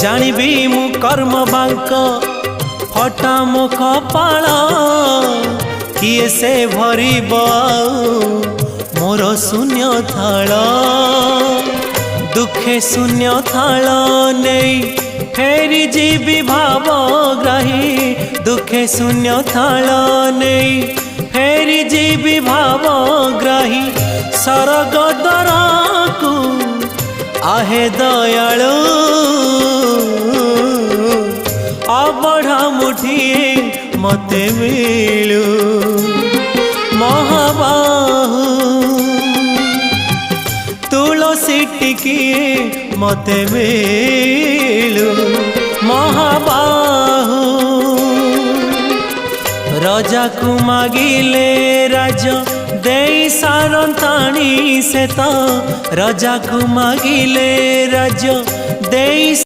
जानिबी मु कर्म बांक फटा मो कपाल किए से भरिब मोर शून्य थाल दुखे शून्य थाल नहीं फेरी जीवी भावग्राही दुखे शून्य थाल नहीं फेरी जीवी भावग्राही सरग दरकू आहे दयालु अबढ़ा मुठिए मते मिलू महाबाहु तुलसी टिकिए मते मिलू महाबाहु राजा को मागिले राज दे सारंताणी से तो राजा को मागिले राज दे